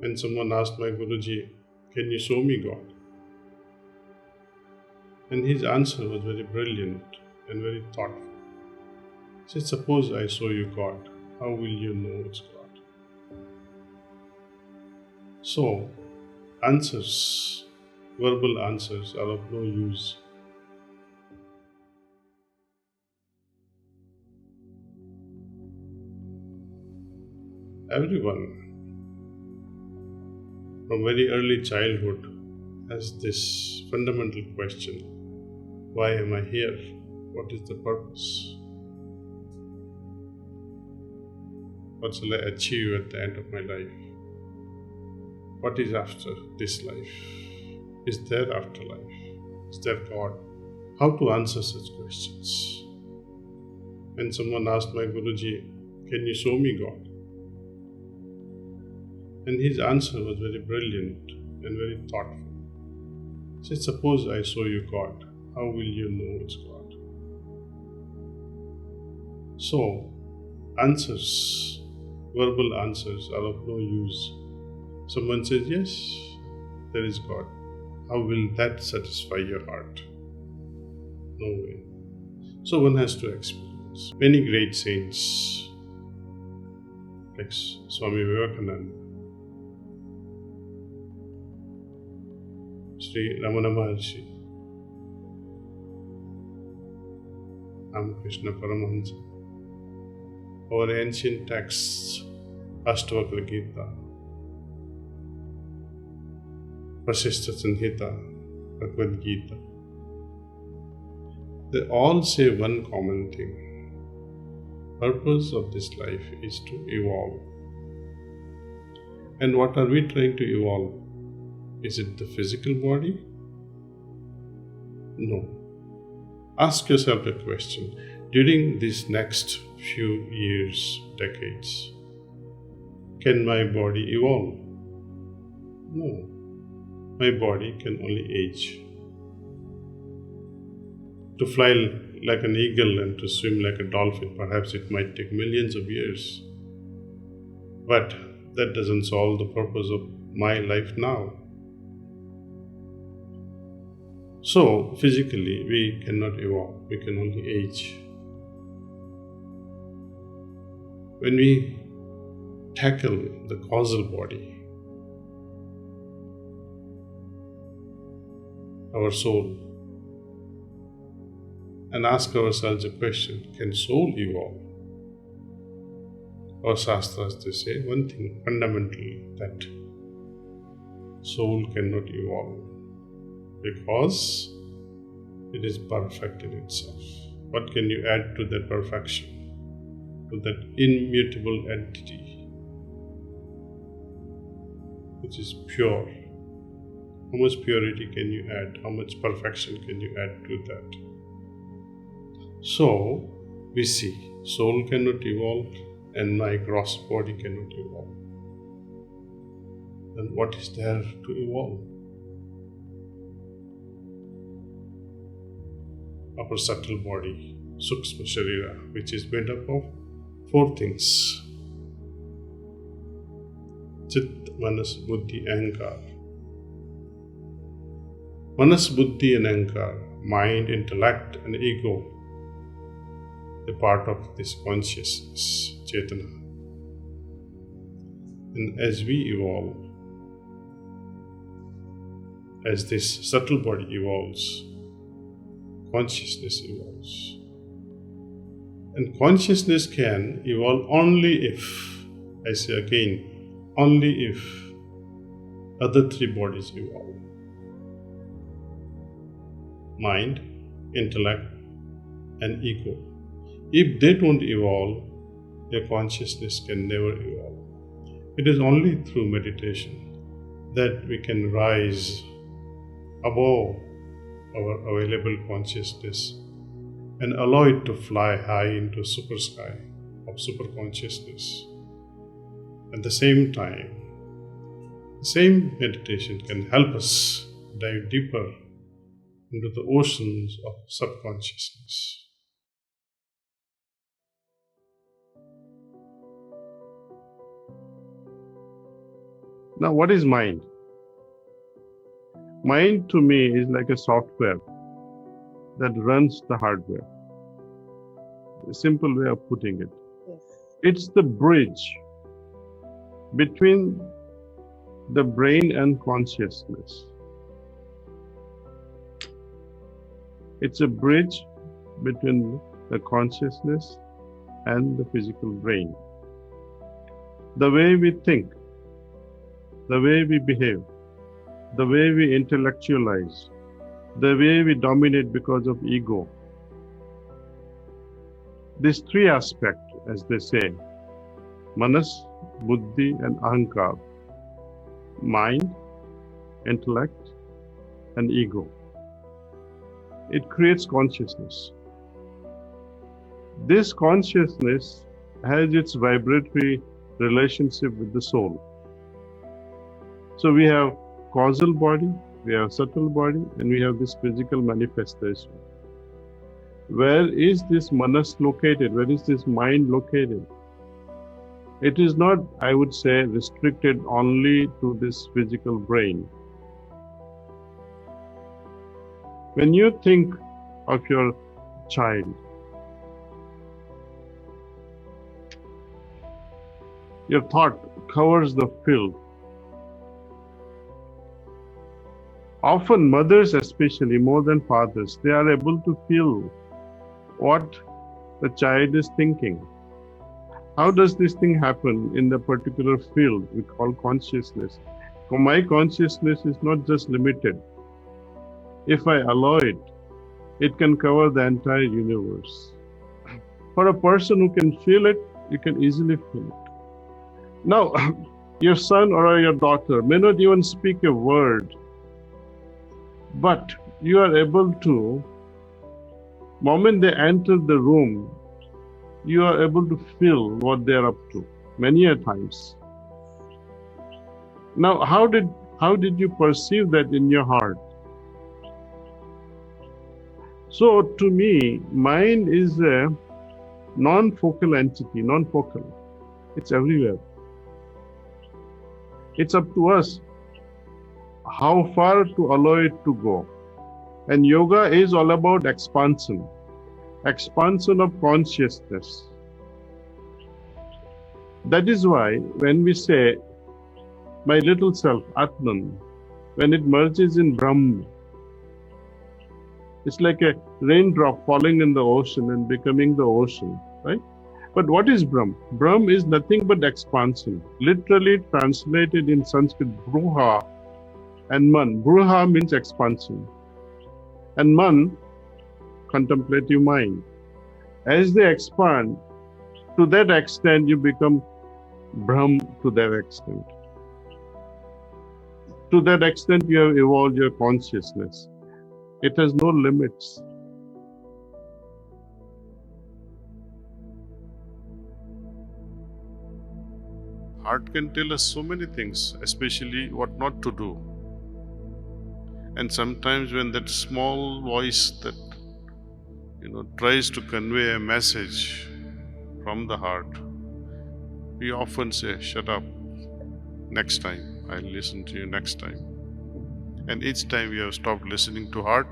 When someone asked my Guruji, "Can you show me God?" And his answer was very brilliant and very thoughtful. He said, "Suppose I show you God, how will you know it's God?" So, answers, verbal answers are of no use. Everyone from very early childhood has this fundamental question: why am I here? What is the purpose? What shall I achieve at the end of my life? What is after this life? Is there afterlife? Is there God? How to answer such questions? When someone asked my Guruji, "Can you show me God?" And his answer was very brilliant and very thoughtful. He said, "Suppose I show you God, how will you know it's God?" So, answers, verbal answers are of no use. Someone says, "Yes, there is God." How will that satisfy your heart? No way. So one has to experience. Many great saints, like Swami Vivekananda, Sri Ramana Maharshi, Ramakrishna Paramahansa, our ancient texts, Ashtavakra Gita, Vasishtha Sanhita, Bhagavad Gita, they all say one common thing: purpose of this life is to evolve. And what are we trying to evolve? Is it the physical body? No. Ask yourself the question: during these next few years, decades, can my body evolve? No. My body can only age. To fly like an eagle and to swim like a dolphin, perhaps it might take millions of years. But that doesn't solve the purpose of my life now. So, physically, we cannot evolve, we can only age. When we tackle the causal body, our soul, and ask ourselves a question: can soul evolve? Our Shastras, they say one thing fundamentally, that soul cannot evolve because it is perfect in itself. What can you add to that perfection, to that immutable entity which is pure? How much purity can you add? How much perfection can you add to that? So, we see soul cannot evolve and my gross body cannot evolve. Then what is there to evolve? Our subtle body, Sukshma Sharira, which is made up of 4 things: Chit, Manas, Buddhi, Ahankar. Manas, Buddhi and Ahankar, mind, intellect and ego, a part of this consciousness, Chetana. And as we evolve, as this subtle body evolves, consciousness evolves. And consciousness can evolve only if, I say again, only if other 3 bodies evolve: mind, intellect and ego. If they don't evolve, your consciousness can never evolve. It is only through meditation that we can rise above our available consciousness and allow it to fly high into super sky of super consciousness. At the same time, the same meditation can help us dive deeper into the oceans of subconsciousness. Now, what is mind? Mind to me is like a software that runs the hardware. A simple way of putting it. Yes. It's the bridge between the brain and consciousness. It's a bridge between the consciousness and the physical brain. The way we think, the way we behave, the way we intellectualize, the way we dominate because of ego. These three aspects, as they say, manas, buddhi, and ahankar, mind, intellect, and ego. It creates consciousness. This consciousness has its vibratory relationship with the soul. So we have causal body, we have subtle body, and we have this physical manifestation. Where is this manas located? Where is this mind located? It is not, I would say, restricted only to this physical brain. When you think of your child, your thought covers the field. Often mothers, especially more than fathers, they are able to feel what the child is thinking. How does this thing happen in the particular field we call consciousness? My consciousness is not just limited. If I allow it, it can cover the entire universe. For a person who can feel it, you can easily feel it. Now, your son or your daughter may not even speak a word, but you are able to, moment they enter the room, you are able to feel what they are up to, many a times. Now, how did you perceive that in your heart? So, to me, mind is a non-focal entity, non-focal. It's everywhere. It's up to us how far to allow it to go. And yoga is all about expansion of consciousness. That is why when we say, my little self, Atman, when it merges in Brahman, it's like a raindrop falling in the ocean and becoming the ocean, right? But what is Brahm? Brahm is nothing but expansion. Literally translated in Sanskrit, Bruha and Man. Bruha means expansion. And Man, contemplative mind. As they expand, to that extent you become Brahm to that extent. To that extent you have evolved your consciousness. It has no limits. Heart can tell us so many things, especially what not to do. And sometimes when that small voice that tries to convey a message from the heart, we often say, shut up, next time, I'll listen to you next time. And each time we have stopped listening to heart,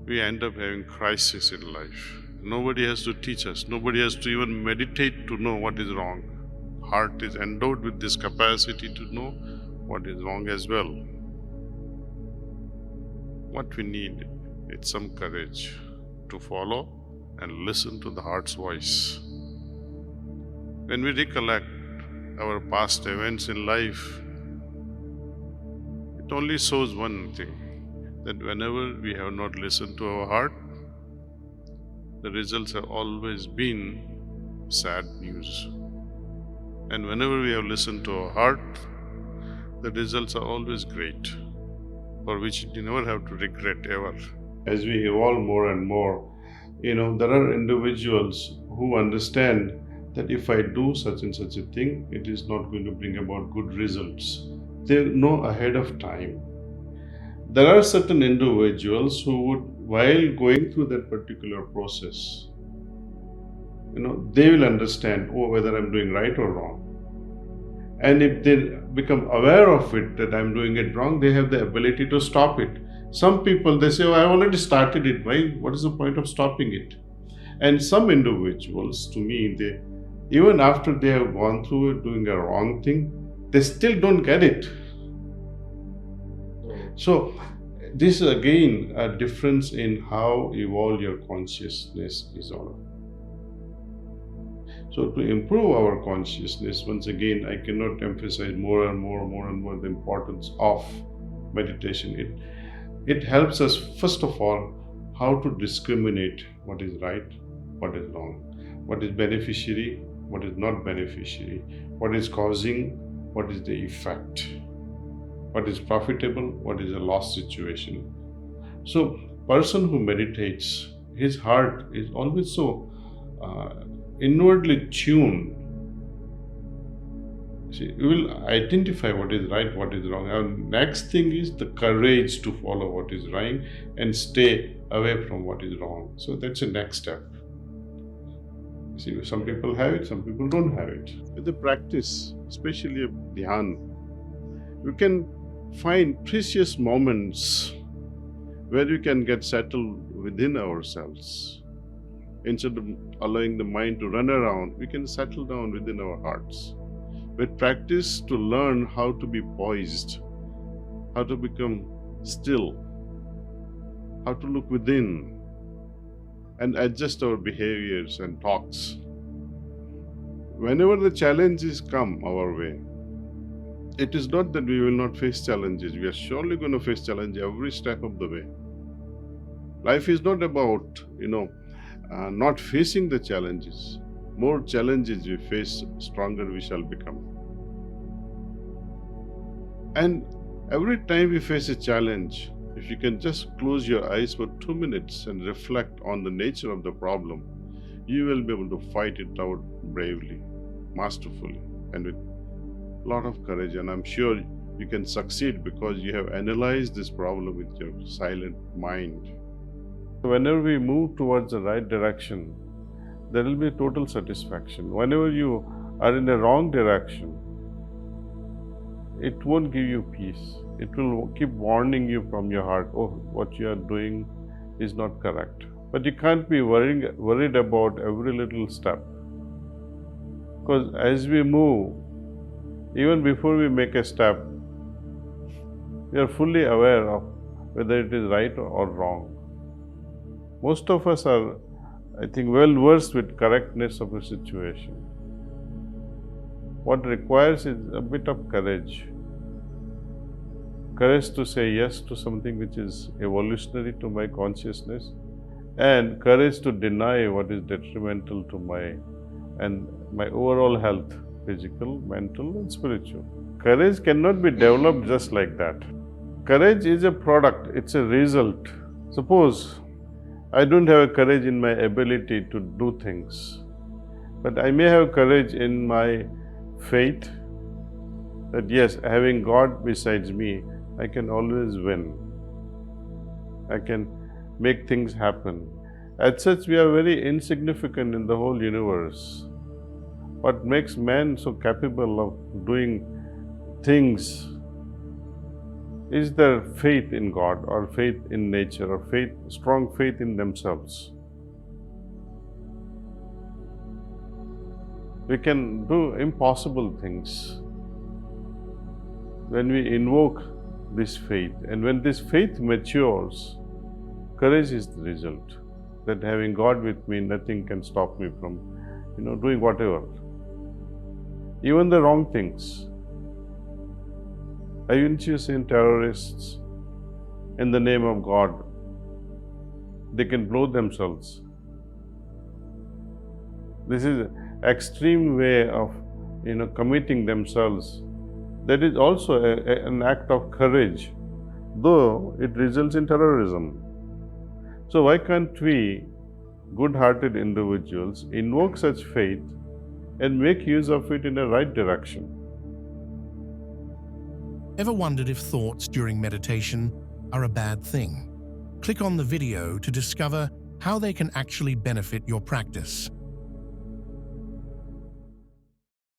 we end up having crisis in life. Nobody has to teach us, nobody has to even meditate to know what is wrong. Heart is endowed with this capacity to know what is wrong as well. What we need is some courage to follow and listen to the heart's voice. When we recollect our past events in life, it only shows one thing, that whenever we have not listened to our heart, the results have always been sad news. And whenever we have listened to our heart, the results are always great, for which you never have to regret ever. As we evolve more and more, there are individuals who understand that if I do such and such a thing, it is not going to bring about good results. They know ahead of time. There are certain individuals who would, while going through that particular process, they will understand, whether I'm doing right or wrong. And if they become aware of it, that I'm doing it wrong, they have the ability to stop it. Some people, they say, oh, I already started it. Why? What is the point of stopping it? And some individuals, to me, they, even after they have gone through it, doing a wrong thing, they still don't get it. So this is again a difference in how evolve your consciousness is all about. So to improve our consciousness, once again, I cannot emphasize more and more the importance of meditation. It helps us, first of all, how to discriminate what is right, what is wrong, what is beneficiary, what is not beneficiary, what is causing, what is the effect, what is profitable, what is a loss situation. So person who meditates, his heart is always so inwardly tuned. See, you will identify what is right, what is wrong. Our next thing is the courage to follow what is right and stay away from what is wrong. So that's the next step. See, some people have it, some people don't have it. With the practice, especially of dhyan, you can find precious moments where you can get settled within ourselves. Instead of allowing the mind to run around, we can settle down within our hearts. With practice, to learn how to be poised, how to become still, how to look within and adjust our behaviors and talks. Whenever the challenges come our way, it is not that we will not face challenges. We are surely going to face challenges every step of the way. Life is not about, not facing the challenges. More challenges we face, stronger we shall become. And every time we face a challenge, if you can just close your eyes for 2 minutes and reflect on the nature of the problem, you will be able to fight it out bravely, masterfully, and with a lot of courage. And I'm sure you can succeed because you have analyzed this problem with your silent mind. Whenever we move towards the right direction, there will be total satisfaction. Whenever you are in the wrong direction, it won't give you peace. It will keep warning you from your heart, oh, what you are doing is not correct. But you can't be worried about every little step. Because as we move, even before we make a step, we are fully aware of whether it is right or wrong. Most of us are, I think, well versed with correctness of a situation. What requires is a bit of courage. Courage to say yes to something which is evolutionary to my consciousness, and courage to deny what is detrimental to my overall health, physical, mental, and spiritual. Courage cannot be developed just like that. Courage is a product, it's a result. Suppose I don't have a courage in my ability to do things, but I may have courage in my faith that yes, having God besides me, I can always win. I can make things happen. As such, we are very insignificant in the whole universe. What makes man so capable of doing things is their faith in God, or faith in nature, or strong faith in themselves. We can do impossible things when we invoke this faith. And when this faith matures, courage is the result. That having God with me, nothing can stop me from, doing whatever. Even the wrong things. Haven't you seen terrorists in the name of God? They can blow themselves. This is an extreme way of, committing themselves. That is also an act of courage, though it results in terrorism. So why can't we, good-hearted individuals, invoke such faith and make use of it in the right direction? Ever wondered if thoughts during meditation are a bad thing? Click on the video to discover how they can actually benefit your practice.